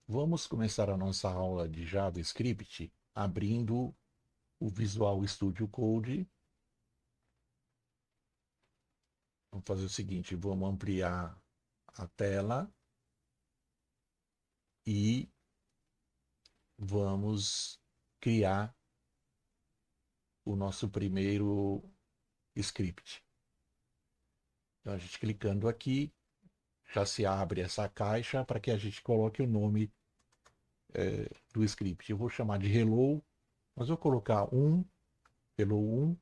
Vamos começar a nossa aula de JavaScript abrindo o Visual Studio Code. Vamos fazer o seguinte, vamos ampliar a tela e vamos criar o nosso primeiro script. Então, a gente clicando aqui, já se abre essa caixa para que a gente coloque o nome do script. Eu vou chamar de Hello, mas vou colocar Hello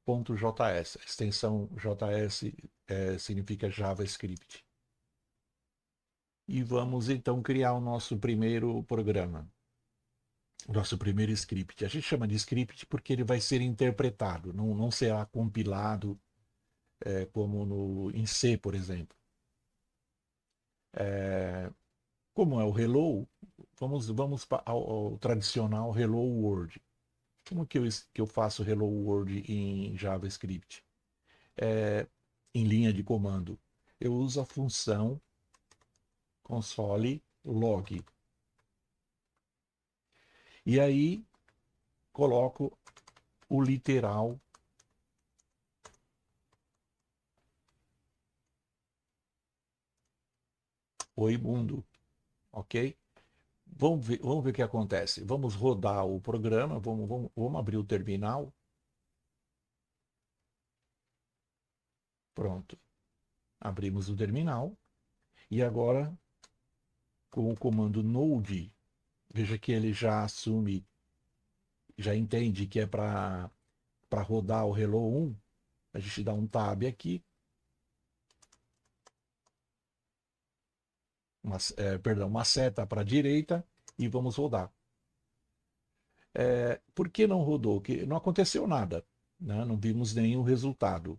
1.js. A extensão JS significa JavaScript. E vamos então criar o nosso primeiro programa, o nosso primeiro script. A gente chama de script porque ele vai ser interpretado, não será compilado como em C, por exemplo. Como é o Hello, vamos ao tradicional Hello World. Como que eu faço Hello World em JavaScript? Em linha de comando. Eu uso a função console log. E aí coloco o literal Oi Mundo, ok? Vamos ver o que acontece. Vamos rodar o programa, vamos abrir o terminal. Pronto, abrimos o terminal. E agora, com o comando node, veja que ele já assume, já entende que é para rodar o Hello 1. A gente dá um tab aqui, perdão, uma seta para a direita e vamos rodar. Por que não rodou? Que não aconteceu nada, né? Não vimos nenhum resultado.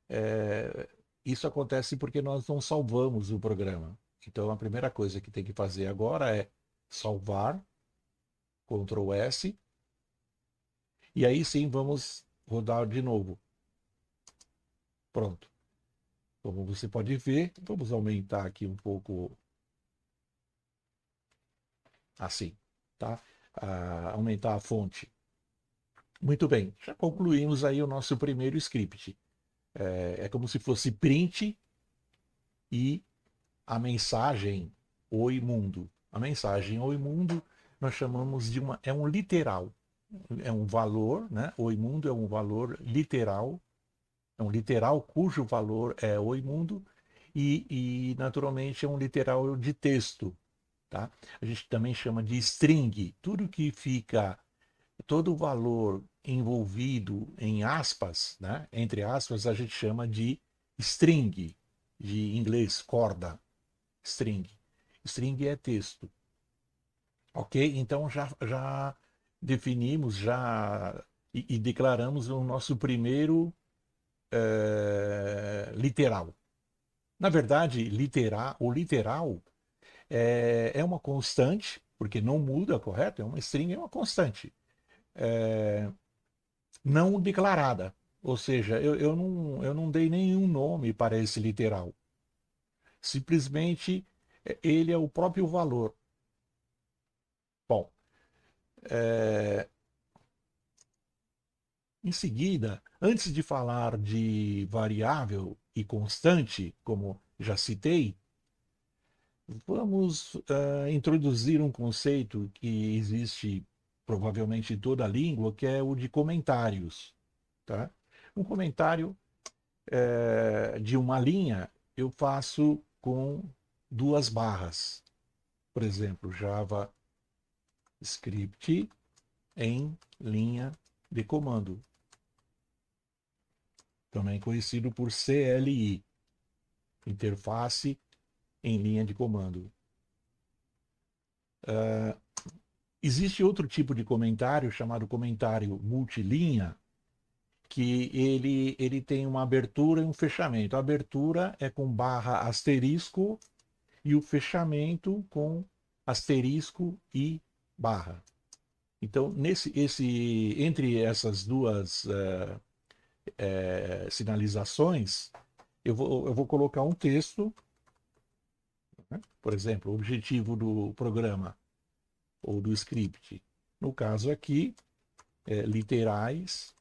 É, isso acontece porque nós não salvamos o programa. Então a primeira coisa que tem que fazer agora é salvar, Ctrl S, e aí sim vamos rodar de novo. Pronto. Como você pode ver, vamos aumentar aqui um pouco assim, tá? Aumentar a fonte. Muito bem, já concluímos aí o nosso primeiro script. É como se fosse print e a mensagem Oi Mundo. A mensagem Oi Mundo nós chamamos de é um literal, é um valor, né? Oi Mundo é um valor literal, é um literal cujo valor é Oi Mundo e naturalmente é um literal de texto, tá? A gente também chama de string, tudo que fica, todo o valor envolvido em aspas, né? Entre aspas, a gente chama de string, de inglês corda. String. String é texto. Ok? Então já definimos e declaramos o nosso primeiro literal. Na verdade, o literal é uma constante, porque não muda, correto? É uma string, é uma constante. Não declarada. Ou seja, eu não dei nenhum nome para esse literal. Simplesmente ele é o próprio valor. Bom, em seguida, antes de falar de variável e constante, como já citei, vamos introduzir um conceito que existe provavelmente em toda a língua, que é o de comentários. Tá? Um comentário de uma linha eu faço com duas barras. Por exemplo, JavaScript em linha de comando, também conhecido por CLI, interface em linha de comando. Existe outro tipo de comentário chamado comentário multilinha, que ele tem uma abertura e um fechamento. A abertura é com barra asterisco e o fechamento com asterisco e barra. Então, entre essas duas sinalizações, eu vou colocar um texto né? Por exemplo, o objetivo do programa ou do script. No caso aqui, literais,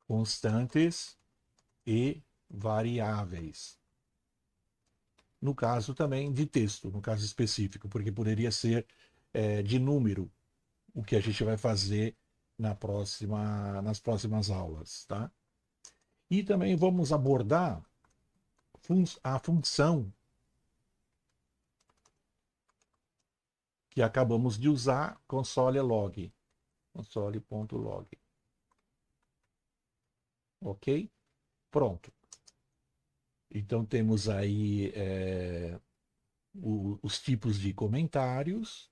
constantes e variáveis. No caso também de texto, no caso específico, porque poderia ser de número, o que a gente vai fazer nas próximas aulas, tá? E também vamos abordar a função que acabamos de usar, console.log. Console.log. Ok? Pronto. Então temos aí os tipos de comentários,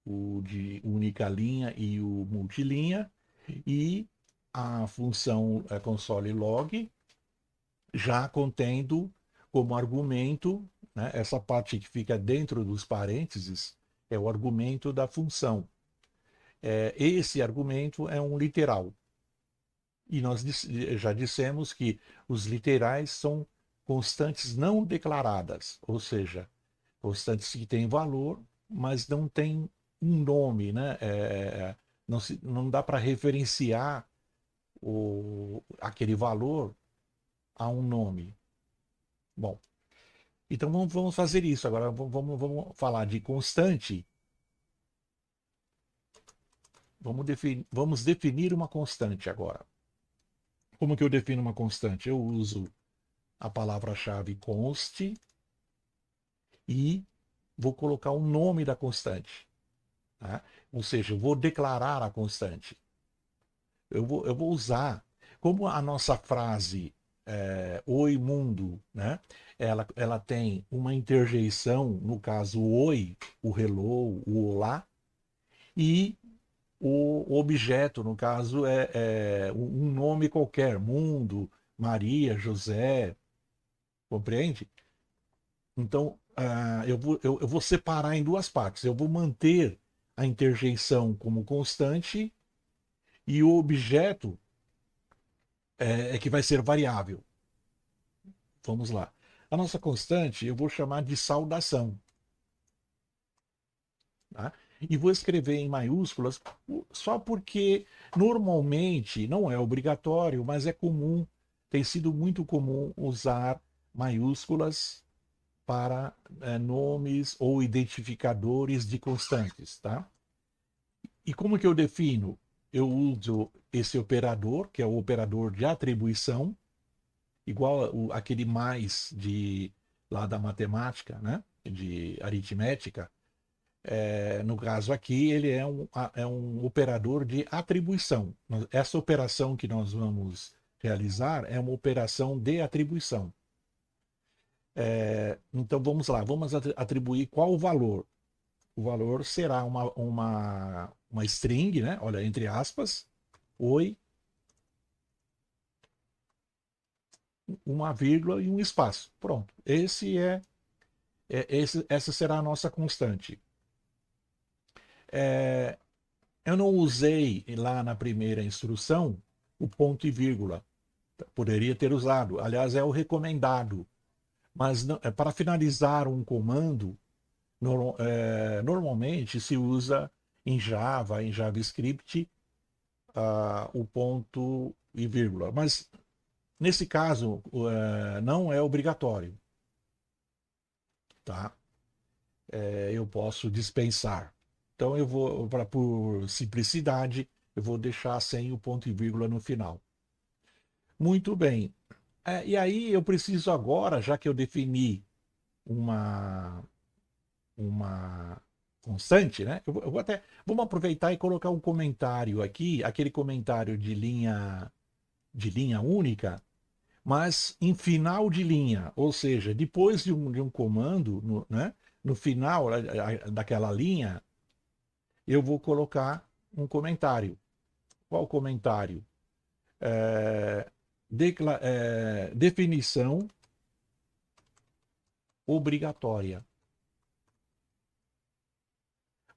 o de única linha e o multilinha, e a função console.log já contendo como argumento, né, essa parte que fica dentro dos parênteses é o argumento da função. Esse argumento é um literal. E nós já dissemos que os literais são constantes não declaradas, ou seja, constantes que têm valor, mas não têm um nome, né? Não dá para referenciar aquele valor a um nome. Bom, então vamos fazer isso. Agora vamos falar de constante. Vamos definir uma constante agora. Como que eu defino uma constante? Eu uso a palavra-chave const e vou colocar o nome da constante. Tá? Ou seja, eu vou declarar a constante. Eu vou usar, como a nossa frase oi mundo, né? Ela tem uma interjeição, no caso o oi, o hello, o olá, e o objeto, no caso, é um nome qualquer, mundo, Maria, José, compreende? Então, eu vou separar em duas partes. Eu vou manter a interjeição como constante e o objeto que vai ser variável. Vamos lá. A nossa constante eu vou chamar de saudação. Tá? E vou escrever em maiúsculas só porque normalmente não é obrigatório, mas é comum, tem sido muito comum usar maiúsculas para nomes ou identificadores de constantes, tá? E como que eu defino? Eu uso esse operador, que é o operador de atribuição, igual aquele mais de lá da matemática, né? De aritmética. No caso aqui, ele é um operador de atribuição. Essa operação que nós vamos realizar é uma operação de atribuição. Então vamos lá, vamos atribuir qual o valor? O valor será uma string, né? Olha, entre aspas, oi, uma vírgula e um espaço. Pronto. Essa será a nossa constante. Eu não usei lá na primeira instrução o ponto e vírgula. Poderia ter usado. Aliás, é o recomendado. Mas não, para finalizar um comando, normalmente se usa em Java, em JavaScript, o ponto e vírgula. Mas nesse caso, não é obrigatório. Tá? Eu posso dispensar. Então eu vou, por simplicidade, eu vou deixar sem o ponto e vírgula no final. Muito bem. E aí eu preciso agora, já que eu defini uma constante, né? Eu vou vamos aproveitar e colocar um comentário aqui, aquele comentário de linha única, mas em final de linha, ou seja, depois de um comando, né? No final daquela linha, eu vou colocar um comentário. Qual comentário? Definição obrigatória.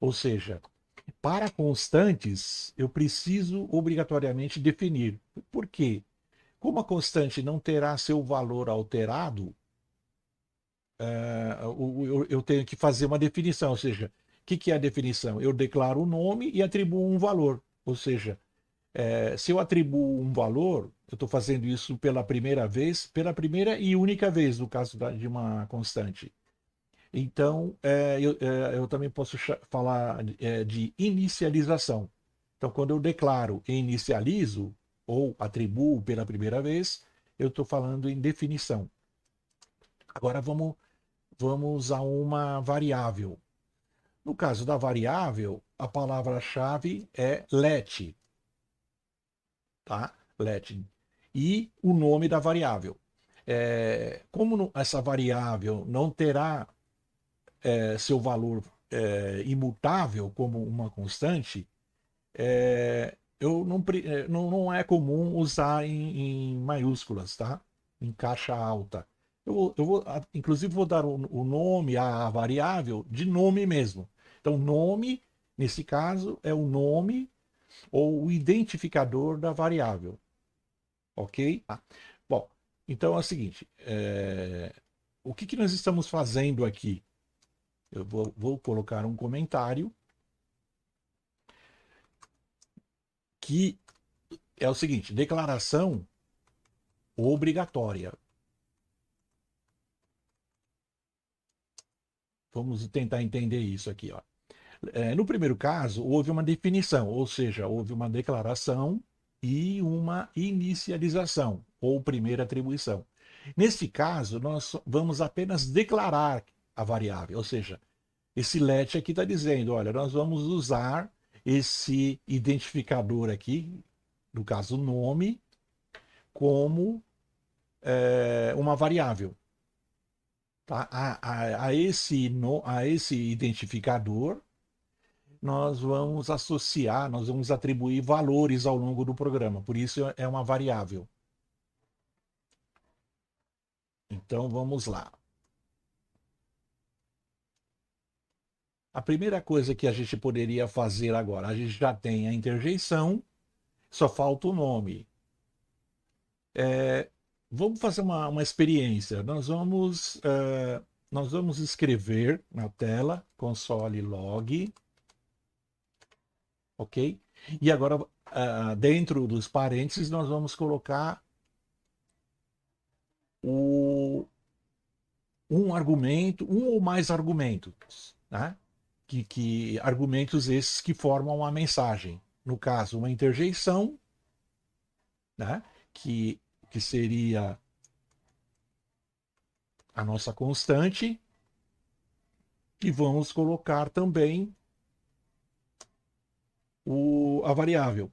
Ou seja, para constantes, eu preciso obrigatoriamente definir. Por quê? Como a constante não terá seu valor alterado, eu tenho que fazer uma definição, ou seja, o que é a definição? Eu declaro o nome e atribuo um valor, ou seja, se eu atribuo um valor, eu estou fazendo isso pela primeira vez, pela primeira e única vez, no caso de uma constante. Então, eu também posso falar de inicialização. Então, quando eu declaro e inicializo, ou atribuo pela primeira vez, eu estou falando em definição. Agora vamos a uma variável. No caso da variável, a palavra-chave é let, tá? Let. E o nome da variável. Como essa variável não terá seu valor imutável como uma constante, eu não é comum usar em maiúsculas, tá? Em caixa alta. Inclusive, vou dar o nome à variável de nome mesmo. Então, nome, nesse caso, é o nome ou o identificador da variável, ok? Tá. Bom, então é o seguinte: o que nós estamos fazendo aqui? Eu vou colocar um comentário que é o seguinte: declaração obrigatória. Vamos tentar entender isso aqui, ó. No primeiro caso, houve uma definição, ou seja, houve uma declaração e uma inicialização, ou primeira atribuição. Nesse caso, nós vamos apenas declarar a variável, ou seja, esse let aqui está dizendo, olha, nós vamos usar esse identificador aqui, no caso nome, como uma variável. Tá? A esse identificador, nós vamos associar, nós vamos atribuir valores ao longo do programa. Por isso é uma variável. Então vamos lá. A primeira coisa que a gente poderia fazer agora, a gente já tem a interjeição, só falta o nome. Vamos fazer uma experiência. Nós vamos escrever na tela console log, ok? E agora, dentro dos parênteses, nós vamos colocar um argumento, um ou mais argumentos, né? Argumentos esses que formam uma mensagem. No caso, uma interjeição, né? Que seria a nossa constante, e vamos colocar também a variável,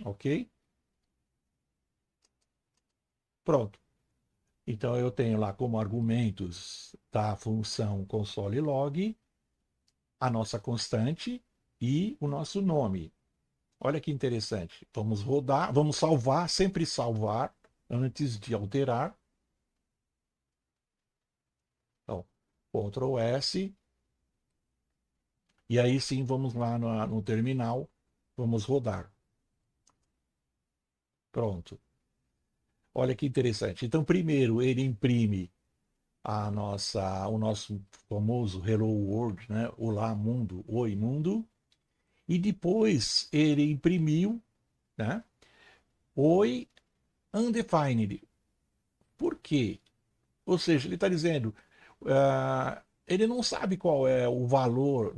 ok? Pronto. Então eu tenho lá como argumentos da função console log a nossa constante e o nosso nome. Olha que interessante. Vamos rodar, vamos salvar, sempre salvar antes de alterar. Então, Ctrl S. E aí sim, vamos lá no terminal, vamos rodar. Pronto. Olha que interessante. Então, primeiro ele imprime o nosso famoso Hello World, né? Olá mundo, oi mundo. E depois ele imprimiu, né? Oi undefined. Por quê? Ou seja, ele está dizendo, ele não sabe qual é o valor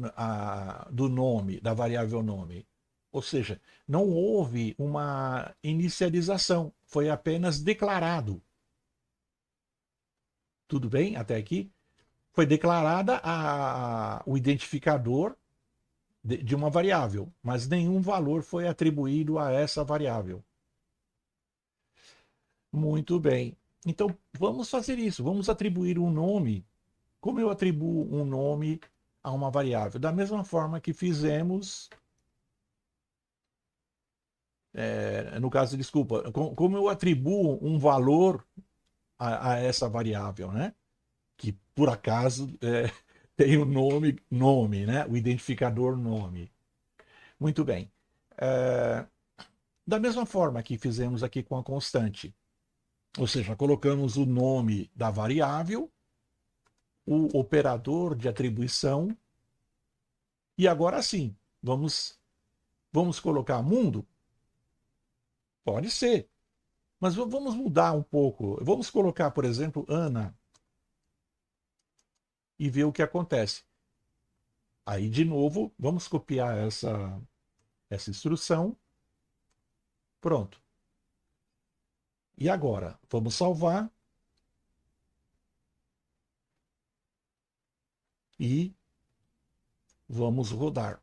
do nome, da variável nome. Ou seja, não houve uma inicialização, foi apenas declarado. Tudo bem até aqui? Foi declarada o identificador de uma variável, mas nenhum valor foi atribuído a essa variável. Muito bem. Então, vamos fazer isso. Vamos atribuir um nome. Como eu atribuo um nome a uma variável? Da mesma forma que fizemos, no caso, desculpa, como eu atribuo um valor a essa variável, né? Que por acaso tem o nome, né? O identificador nome. Muito bem. Da mesma forma que fizemos aqui com a constante. Ou seja, colocamos o nome da variável, o operador de atribuição, e agora sim, vamos colocar mundo? Pode ser, mas vamos mudar um pouco. Vamos colocar, por exemplo, Ana, e ver o que acontece. Aí, de novo, vamos copiar essa instrução. Pronto. E agora, vamos salvar e vamos rodar.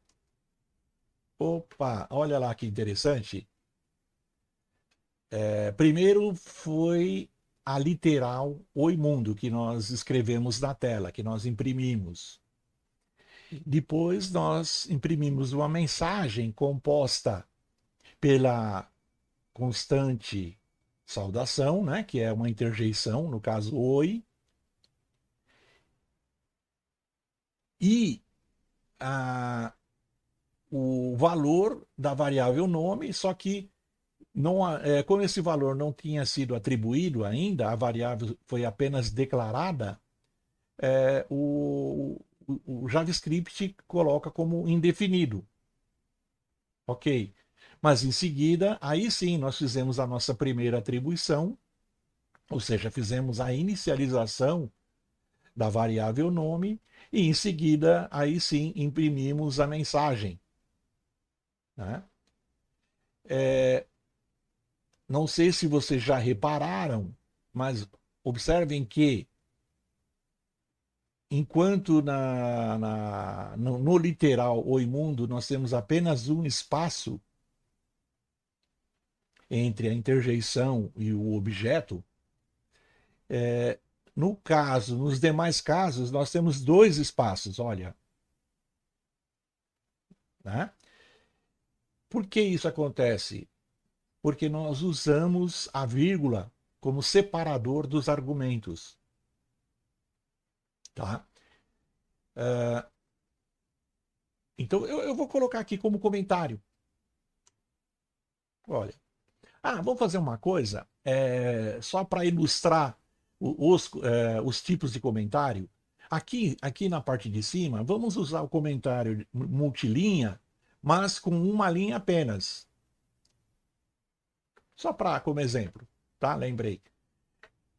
Opa, olha lá que interessante. Primeiro foi a literal Oi Mundo que nós escrevemos na tela, que nós imprimimos. Depois nós imprimimos uma mensagem composta pela constante saudação, né, que é uma interjeição, no caso oi, e a, o valor da variável nome, só que não, como esse valor não tinha sido atribuído ainda, a variável foi apenas declarada, o JavaScript coloca como indefinido. Ok. Mas em seguida, aí sim, nós fizemos a nossa primeira atribuição, ou seja, fizemos a inicialização da variável nome, e em seguida, aí sim, imprimimos a mensagem. Né? É, não sei se vocês já repararam, mas observem que enquanto no literal o imundo nós temos apenas um espaço entre a interjeição e o objeto, no caso, nos demais casos, nós temos dois espaços, olha. Né? Por que isso acontece? Porque nós usamos a vírgula como separador dos argumentos. Tá? Então, eu vou colocar aqui como comentário. Olha. Vamos fazer uma coisa, só para ilustrar os tipos de comentário. Aqui na parte de cima, vamos usar o comentário multilinha, mas com uma linha apenas. Só para como exemplo, tá? Lembrei.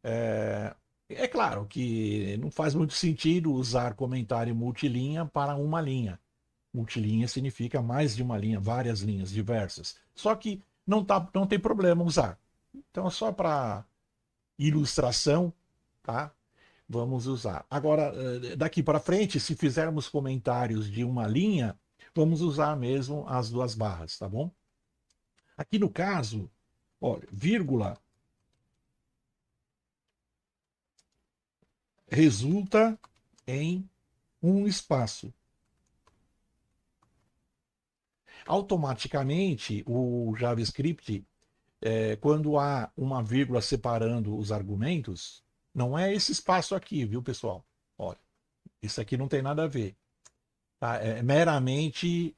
É claro que não faz muito sentido usar comentário multilinha para uma linha. Multilinha significa mais de uma linha, várias linhas diversas. Só que não tem problema usar. Então, só para ilustração, tá? Vamos usar. Agora, daqui para frente, se fizermos comentários de uma linha, vamos usar mesmo as duas barras, tá bom? Aqui no caso, olha, vírgula resulta em um espaço. Automaticamente, o JavaScript, quando há uma vírgula separando os argumentos, não é esse espaço aqui, viu, pessoal? Olha, isso aqui não tem nada a ver. Tá? É meramente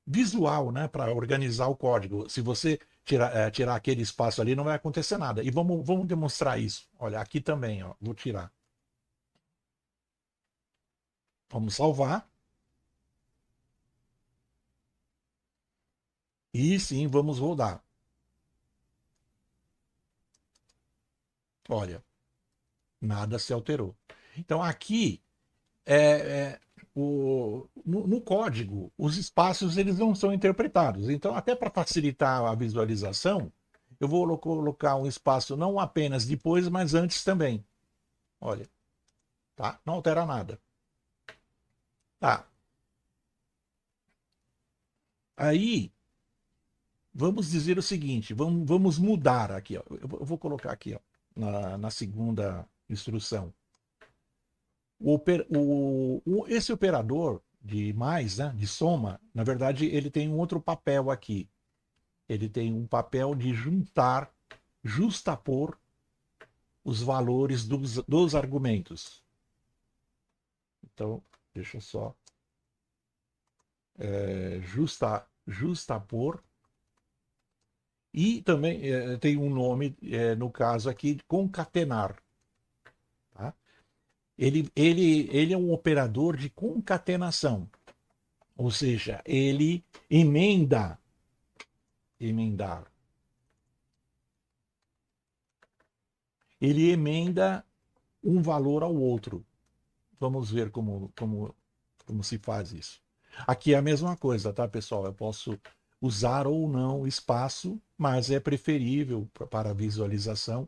visual, né, para organizar o código. Se você tirar aquele espaço ali, não vai acontecer nada. E vamos demonstrar isso. Olha, aqui também, ó, vou tirar. Vamos salvar. E sim, vamos rodar. Olha, nada se alterou. Então aqui é, é, no código, os espaços eles não são interpretados. Então, até para facilitar a visualização, eu vou colocar um espaço não apenas depois, mas antes também. Olha, tá? Não altera nada. Tá. Aí, vamos dizer o seguinte, vamos mudar aqui. Ó. Eu vou colocar aqui ó, na segunda instrução. Esse operador de mais, né, de soma, na verdade, ele tem um outro papel aqui. Ele tem um papel de juntar, justapor os valores dos argumentos. Então, deixa eu só justapor E também tem um nome, no caso aqui, concatenar. Tá? Ele é um operador de concatenação, ou seja, ele emendar. Ele emenda um valor ao outro. Vamos ver como se faz isso. Aqui é a mesma coisa, tá, pessoal? Eu posso usar ou não espaço, mas é preferível para visualização.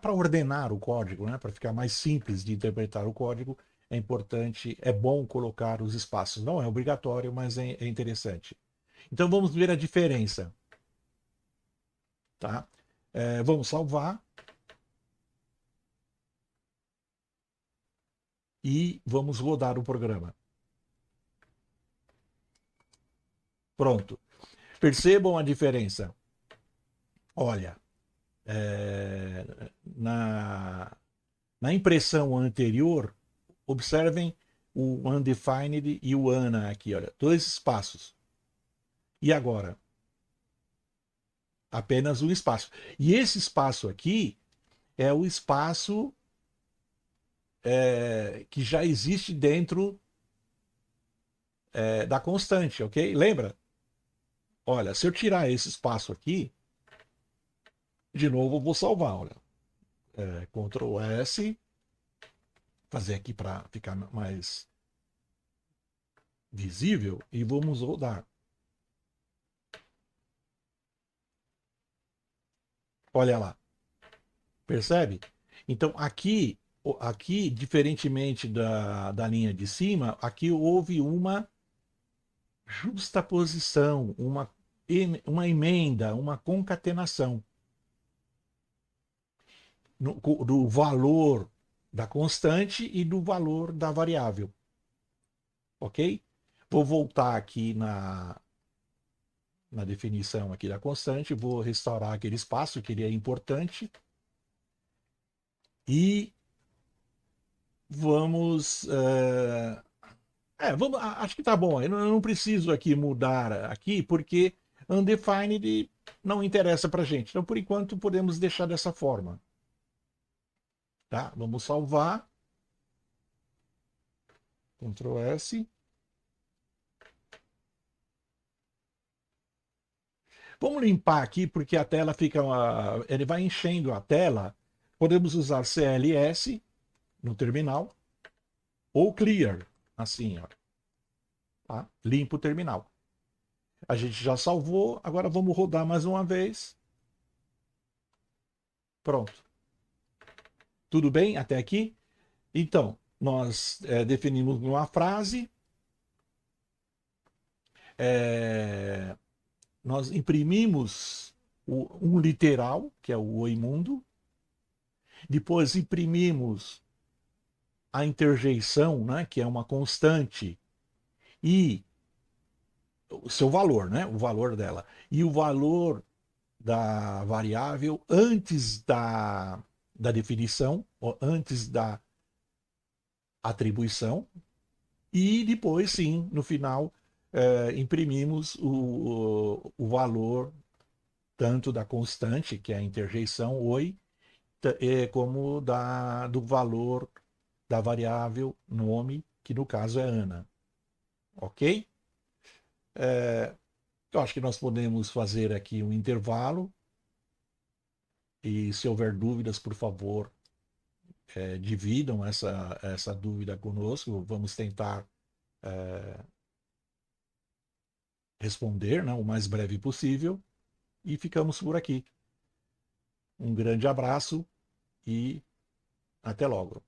Para ordenar o código, né? Para ficar mais simples de interpretar o código, é importante, é bom colocar os espaços. Não é obrigatório, mas é interessante. Então vamos ver a diferença. Tá? Vamos salvar. E vamos rodar o programa. Pronto. Percebam a diferença. Olha, na impressão anterior, observem o undefined e o ana aqui, olha, dois espaços. E agora? Apenas um espaço. E esse espaço aqui é o espaço que já existe dentro da constante, ok? Lembra? Olha, se eu tirar esse espaço aqui, de novo eu vou salvar, olha. Ctrl S, fazer aqui para ficar mais visível e vamos rodar. Olha lá. Percebe? Então aqui diferentemente da linha de cima, aqui houve uma justaposição, uma emenda, uma concatenação do valor da constante e do valor da variável. Ok? Vou voltar aqui na definição aqui da constante, vou restaurar aquele espaço que ele é importante e vamos, acho que tá bom. Eu não preciso aqui mudar aqui porque undefined não interessa para gente. Então, por enquanto, podemos deixar dessa forma. Tá? Vamos salvar. Ctrl S. Vamos limpar aqui porque a tela fica, ele vai enchendo a tela. Podemos usar CLS no terminal ou clear, assim, ó. Tá? Limpa o terminal. A gente já salvou, agora vamos rodar mais uma vez. Pronto. Tudo bem até aqui? Então, nós definimos uma frase, nós imprimimos um literal, que é o oi mundo, depois imprimimos a interjeição, né, que é uma constante, e o seu valor, né, o valor dela, e o valor da variável antes da definição, ou antes da atribuição, e depois, sim, no final, imprimimos o valor tanto da constante, que é a interjeição oi, como do valor da variável nome, que no caso é Ana. Ok? Eu acho que nós podemos fazer aqui um intervalo. E se houver dúvidas, por favor, dividam essa dúvida conosco. Vamos tentar responder, né, o mais breve possível. E ficamos por aqui. Um grande abraço e até logo.